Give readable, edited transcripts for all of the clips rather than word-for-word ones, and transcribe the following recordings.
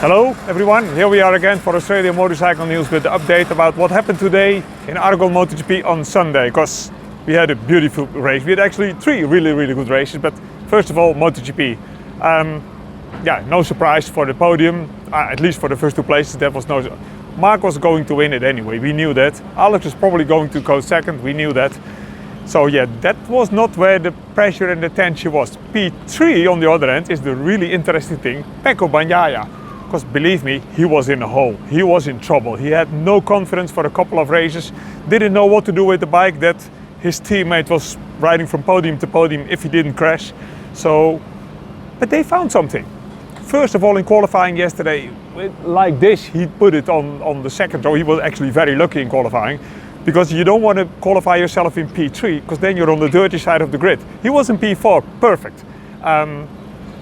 Hello everyone, here we are again for Australian Motorcycle News with the update about what happened today in Aragon MotoGP on Sunday, because we had a beautiful race. We had actually three really good races, but first of all MotoGP. Yeah, no surprise for the podium, at least for the first two places. That was no. Mark was going to win it anyway, we knew that. Alex was probably going to go second, we knew that. So yeah, that was not where the pressure and the tension was. P3 on the other hand is the really interesting thing, Pecco Bagnaia. Because believe me, he was in a hole, he was in trouble. He had no confidence for a couple of races, didn't know what to do with the bike, that his teammate was riding from podium to podium if he didn't crash. So, but they found something. First of all, in qualifying yesterday, like this, he put it on the second row. He was actually very lucky in qualifying, because you don't want to qualify yourself in P3, because then you're on the dirty side of the grid. He was in P4, perfect.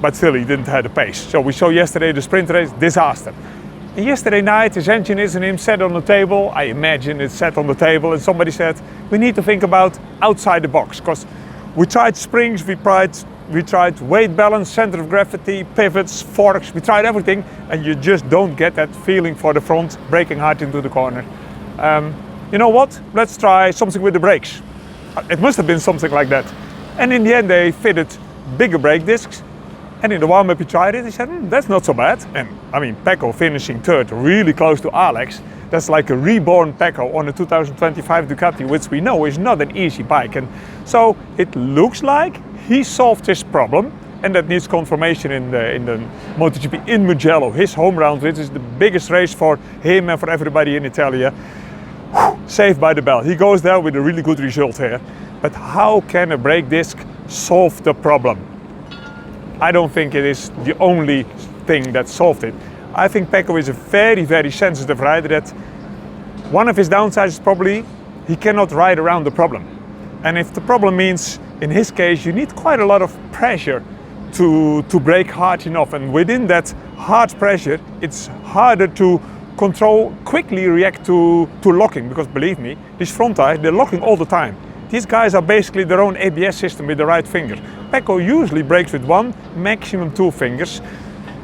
But still he didn't have the pace. So we saw yesterday the sprint race, disaster. And yesterday night his engine and him sat on the table. I imagine it sat on the table and somebody said, we need to think about outside the box. Because we tried springs, we tried weight balance, center of gravity, pivots, forks, we tried everything, and you just don't get that feeling for the front, braking hard into the corner. You know what? Let's try something with the brakes. It must have been something like that. And in the end they fitted bigger brake discs. And in the warm-up he tried it, he said, that's not so bad. And I mean, Pecco finishing third, really close to Alex. That's like a reborn Pecco on a 2025 Ducati, which we know is not an easy bike. And so it looks like he solved his problem, and that needs confirmation in the MotoGP in Mugello, his home round, which is the biggest race for him and for everybody in Italia. Saved by the bell. He goes there with a really good result here. But how can a brake disc solve the problem? I don't think it is the only thing that solved it. I think Pecco is a very sensitive rider. That one of his downsides is probably he cannot ride around the problem. And if the problem means, in his case, you need quite a lot of pressure to brake hard enough. And within that hard pressure, it's harder to quickly react to locking. Because believe me, these front tires, they're locking all the time. These guys are basically their own ABS system with the right finger. Pecco usually brakes with one, maximum two fingers.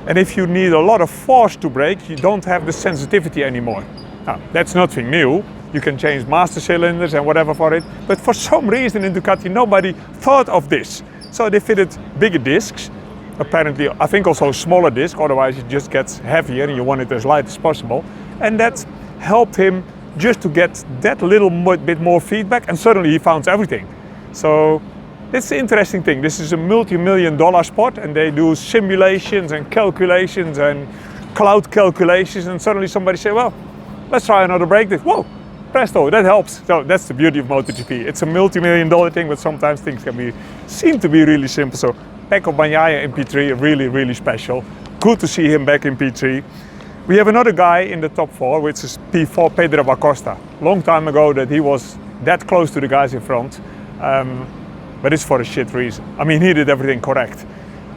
And if you need a lot of force to brake, you don't have the sensitivity anymore. Now, that's nothing new. You can change master cylinders and whatever for it. But for some reason in Ducati, nobody thought of this. So they fitted bigger discs. Apparently, I think also a smaller disc, otherwise it just gets heavier and you want it as light as possible. And that helped him just to get that little bit more feedback, and suddenly he found everything. So that's the interesting thing. This is a multi-million-dollar sport, and they do simulations and calculations and cloud calculations, and suddenly somebody say, well, let's try another brake disc. Whoa, presto, that helps. So that's the beauty of MotoGP. It's a multi-million-dollar thing, but sometimes things seem to be really simple. So Pecco Bagnaia in P3, really special. Good to see him back in P3. We have another guy in the top four, which is P4 Pedro Acosta. Long time ago that he was that close to the guys in front, but it's for a shit reason. I mean, he did everything correct.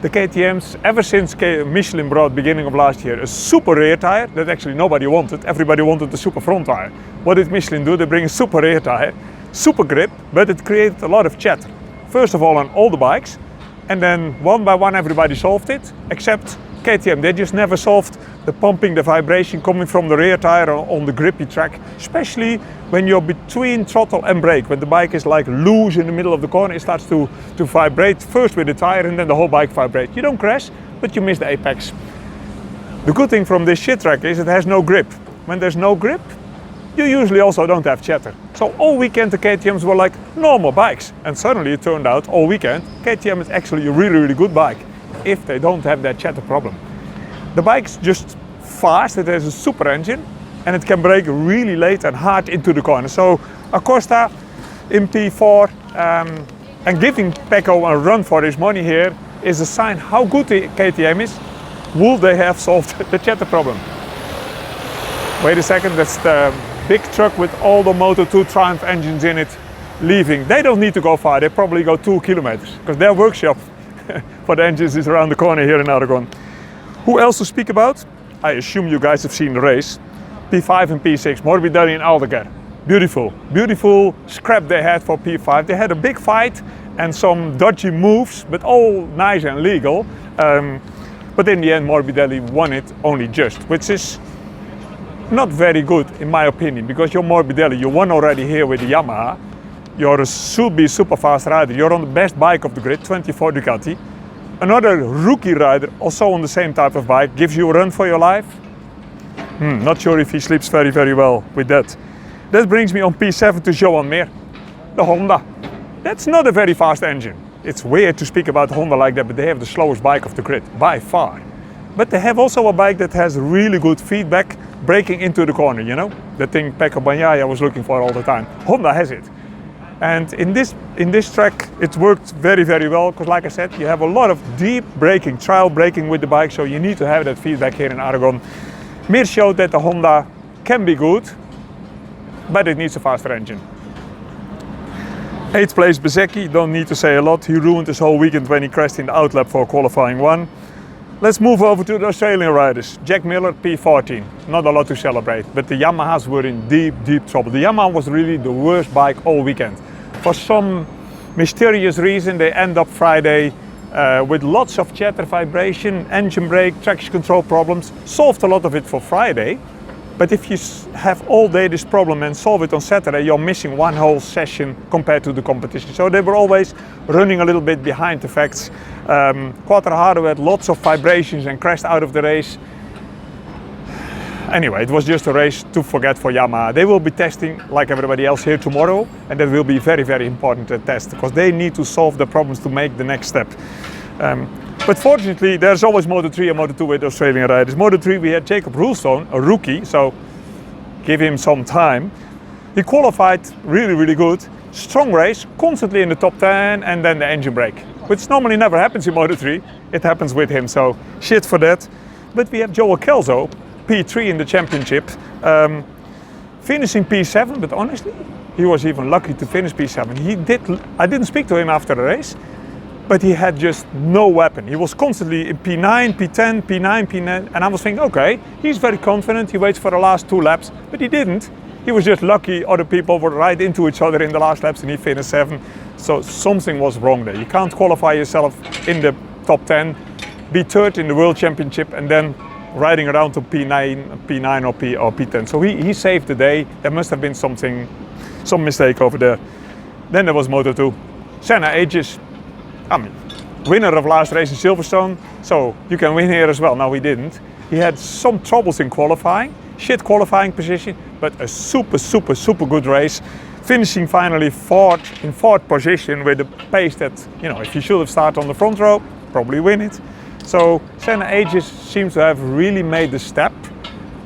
The KTMs, ever since Michelin brought beginning of last year a super rear tire that actually nobody wanted, everybody wanted the super front tire. What did Michelin do? They bring a super rear tire, super grip, but it created a lot of chatter. First of all on all the bikes, and then one by one everybody solved it, except KTM. They just never solved the pumping, the vibration coming from the rear tire on the grippy track, especially when you're between throttle and brake. When the bike is like loose in the middle of the corner, it starts to vibrate first with the tire and then the whole bike vibrates. You don't crash, but you miss the apex. The good thing from this shit track is it has no grip. When there's no grip, you usually also don't have chatter. So all weekend the KTMs were like normal bikes, and suddenly it turned out all weekend KTM is actually a really good bike if they don't have that chatter problem. The bike's just fast, it has a super engine, and it can brake really late and hard into the corner. So Acosta in P4 and giving Pecco a run for his money here is a sign how good the KTM is. Will they have solved the chatter problem? Wait a second, that's the big truck with all the Moto2 Triumph engines in it leaving. They don't need to go far, they probably go 2 kilometers, because their workshop for the engines is around the corner here in Aragon. Who else to speak about? I assume you guys have seen the race. P5 and P6, Morbidelli and Aldeguer. Beautiful scrap they had for P5. They had a big fight and some dodgy moves, but all nice and legal. But in the end, Morbidelli won it only just, which is not very good in my opinion, because you're Morbidelli, you won already here with the Yamaha. You're a should be super fast rider. You're on the best bike of the grid, 24 Ducati. Another rookie rider, also on the same type of bike, gives you a run for your life. Not sure if he sleeps very, very well with that. That brings me on P7 to Joan Mir, the Honda. That's not a very fast engine. It's weird to speak about Honda like that, but they have the slowest bike of the grid, by far. But they have also a bike that has really good feedback, braking into the corner, you know? The thing Pecco Bagnaia was looking for all the time. Honda has it. And in this track, it worked very, very well, because like I said, you have a lot of deep braking, trial braking with the bike, so you need to have that feedback here in Aragon. Mir showed that the Honda can be good, but it needs a faster engine. 8th place Bezzecchi, don't need to say a lot. He ruined his whole weekend when he crashed in the outlap for qualifying 1. Let's move over to the Australian riders. Jack Miller, P14. Not a lot to celebrate, but the Yamahas were in deep, deep trouble. The Yamaha was really the worst bike all weekend. For some mysterious reason, they end up Friday with lots of chatter, vibration, engine brake, traction control problems. Solved a lot of it for Friday. But if you have all day this problem and solve it on Saturday, you're missing one whole session compared to the competition. So they were always running a little bit behind the facts. Quartararo had lots of vibrations and crashed out of the race. Anyway, it was just a race to forget for Yamaha. They will be testing like everybody else here tomorrow, and that will be very, very important to test, because they need to solve the problems to make the next step. But fortunately, there's always Moto3 and Moto2 with Australian riders. Moto3 we had Jacob Roulstone, a rookie, so give him some time. He qualified really, really good. Strong race, constantly in the top 10, and then the engine brake, which normally never happens in Moto3. It happens with him, so shit for that. But we have Joel Kelso, P3 in the championship, finishing P7, but honestly, he was even lucky to finish P7. I didn't speak to him after the race, but he had just no weapon. He was constantly in P9, P10, P9, P9, and I was thinking, okay, he's very confident, he waits for the last 2 laps, but he didn't. He was just lucky other people were right into each other in the last laps and he finished 7. So something was wrong there. You can't qualify yourself in the top 10, be 3rd in the World Championship, and then riding around to P9 or P10. So he saved the day. There must have been some mistake over there. Then there was Moto2. Senna Agius, I mean, winner of last race in Silverstone, so you can win here as well. No, he didn't. He had some troubles in qualifying, shit qualifying position, but a super, super, super good race. Finishing finally in 4th position with a pace that, you know, if you should have started on the front row, probably win it. So Senna Agius seems to have really made the step.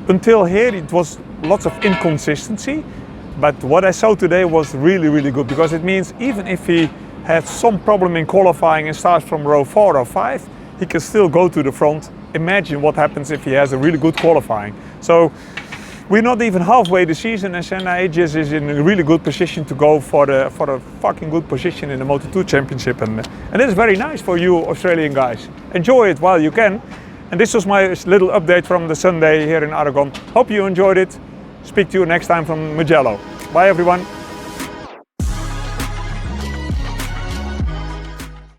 Until here it was lots of inconsistency, but what I saw today was really, really good, because it means even if he had some problem in qualifying and starts from row 4 or 5, he can still go to the front. Imagine what happens if he has a really good qualifying. So we're not even halfway the season and Senna Agius is in a really good position to go for a fucking good position in the Moto2 Championship, and it's very nice for you Australian guys. Enjoy it while you can. And this was my little update from the Sunday here in Aragon. Hope you enjoyed it. Speak to you next time from Mugello. Bye everyone.